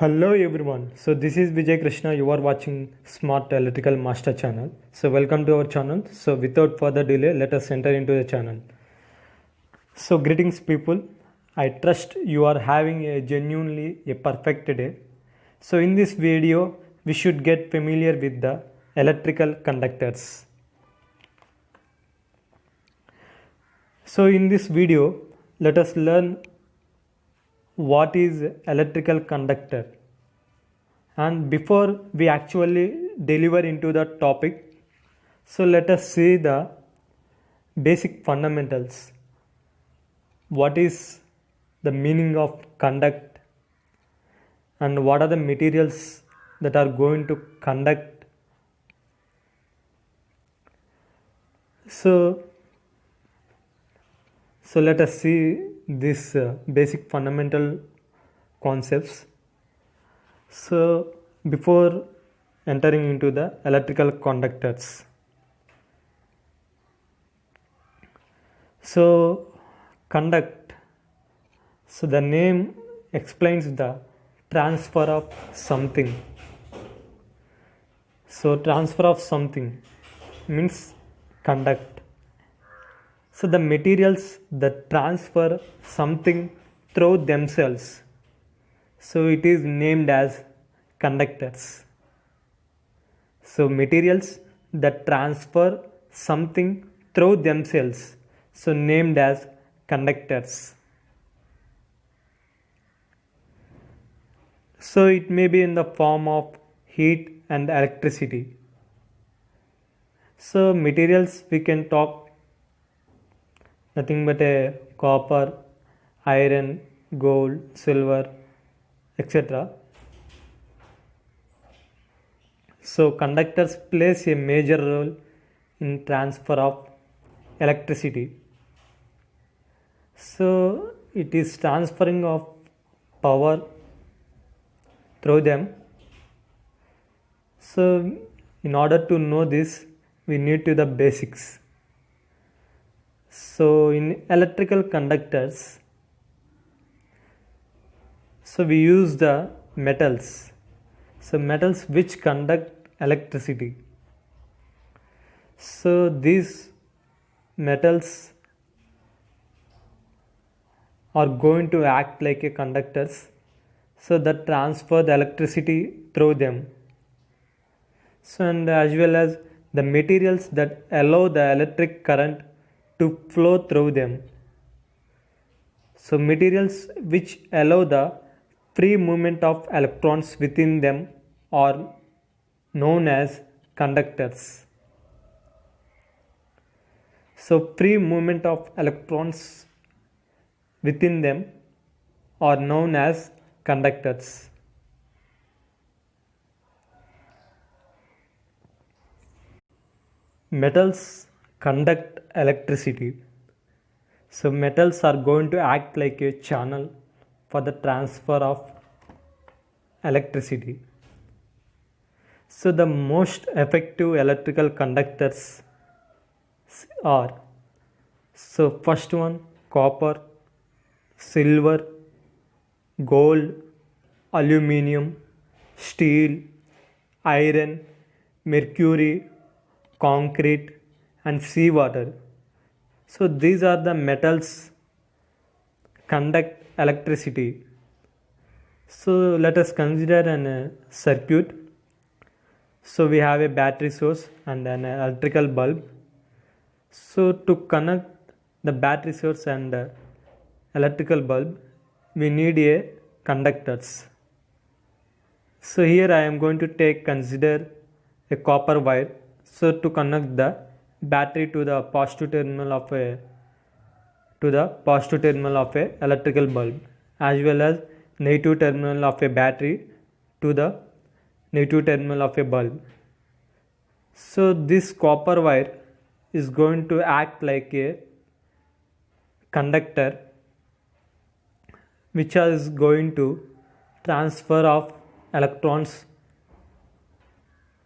Hello everyone. So this is Vijay Krishna. You are watching Smart Electrical Master channel. So welcome to our channel. So without further delay, let us enter into the channel. So greetings people. I trust you are having a genuinely a perfect day. So in this video, we should get familiar with the electrical conductors. So in this video, let us learn what is electrical conductor. And before we actually deliver into the topic, so let us see the basic fundamentals. What is the meaning of conduct and what are the materials that are going to conduct. So let us see these basic fundamental concepts. So before entering into the electrical conductors, so conduct, so the name explains the transfer of something. So transfer of something means conduct. So the materials that transfer something through themselves, so it is named as conductors. So materials that transfer something through themselves, so named as conductors. So it may be in the form of heat and electricity. So materials we can talk nothing but a copper, iron, gold, silver, etc. So conductors plays a major role in transfer of electricity. So it is transferring of power through them. So in order to know this, we need to the basics. So in electrical conductors, so we use the metals. So metals which conduct electricity. So these metals are going to act like a conductors, so that transfer the electricity through them. So and as well as the materials that allow the electric current to flow through them. So materials which allow the free movement of electrons within them are known as conductors. So free movement of electrons within them are known as conductors. Metals conduct electricity. So metals are going to act like a channel for the transfer of electricity. So the most effective electrical conductors are, so first one, copper, silver, gold, aluminum, steel, iron, mercury, concrete and seawater. So these are the metals conduct electricity. So let us consider an circuit. So we have a battery source and an electrical bulb. So to connect the battery source and electrical bulb, we need a conductors. So here I am going to consider a copper wire. So to connect the battery to the positive terminal of a electrical bulb, as well as negative terminal of a battery to the negative terminal of a bulb. So this copper wire is going to act like a conductor which is going to transfer of electrons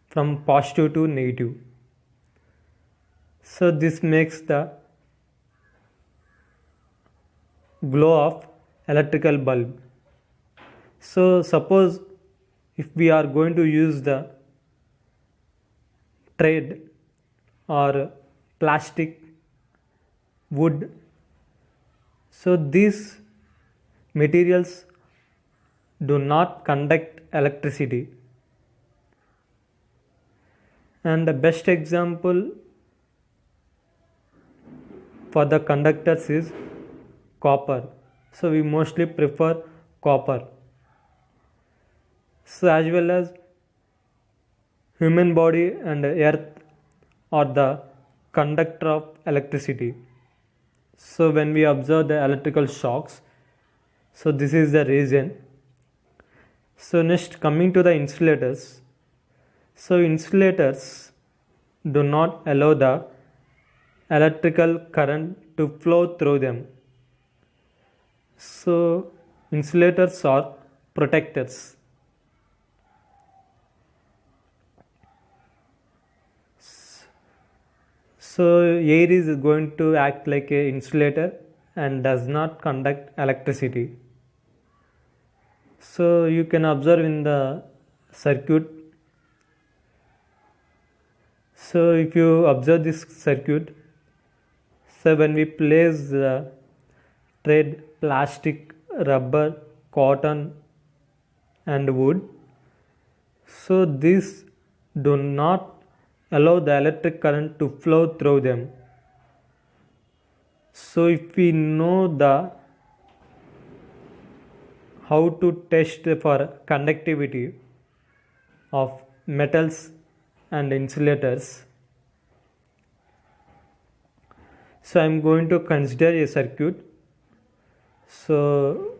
from positive to negative. So this makes the glow of electrical bulb. So suppose if we are going to use the thread or plastic, wood, so these materials do not conduct electricity. And the best example for the conductors is copper. So we mostly prefer copper. So as well as human body and earth are the conductor of electricity. So when we observe the electrical shocks, so this is the reason. So next, coming to the insulators. So insulators do not allow the electrical current to flow through them. So insulators are protectors. So air is going to act like an insulator and does not conduct electricity. So you can observe in the circuit. So if you observe this circuit, so when we place the thread, plastic, rubber, cotton and wood, so these do not allow the electric current to flow through them. So if we know how to test for conductivity of metals and insulators, so I am going to consider a circuit. So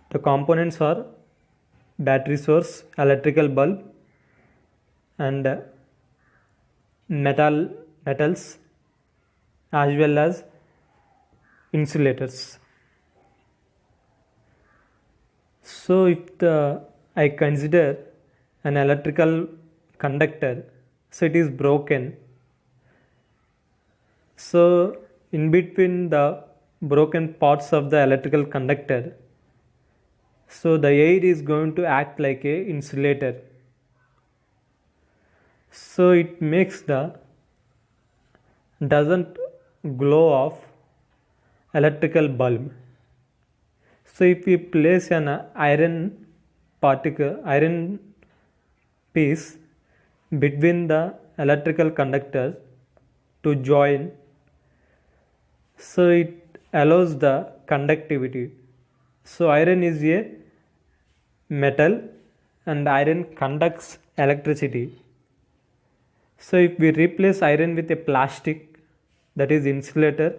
the components are battery source, electrical bulb and metals as well as insulators. So if I consider an electrical conductor, so it is broken. So in between the broken parts of the electrical conductor, so the air is going to act like a insulator. So it makes doesn't glow off electrical bulb. So if we place an iron piece between the electrical conductors to join, so it allows the conductivity. So iron is a metal and iron conducts electricity. So if we replace iron with a plastic, that is insulator,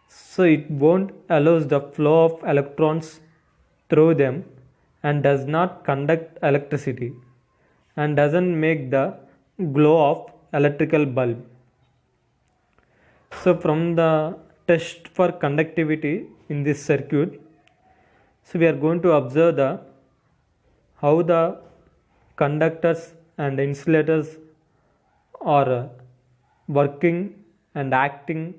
so it won't allows the flow of electrons through them and does not conduct electricity and doesn't make the glow of electrical bulb. So from the test for conductivity in this circuit, so we are going to observe how the conductors and insulators are working and acting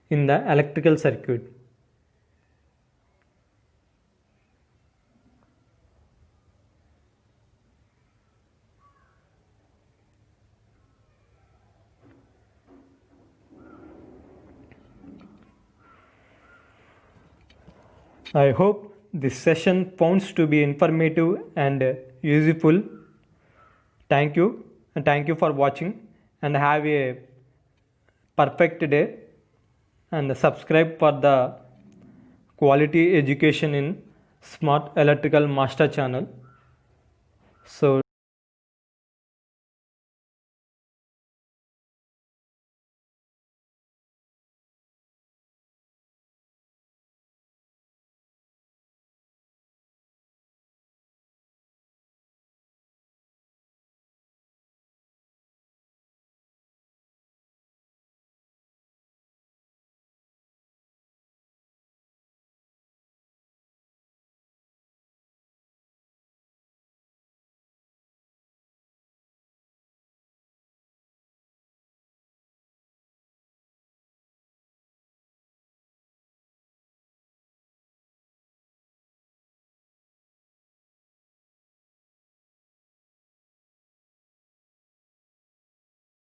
in the electrical circuit. I hope this session found to be informative and useful. Thank you, and thank you for watching, and have a perfect day, and subscribe for the quality education in Smart Electrical Master channel. So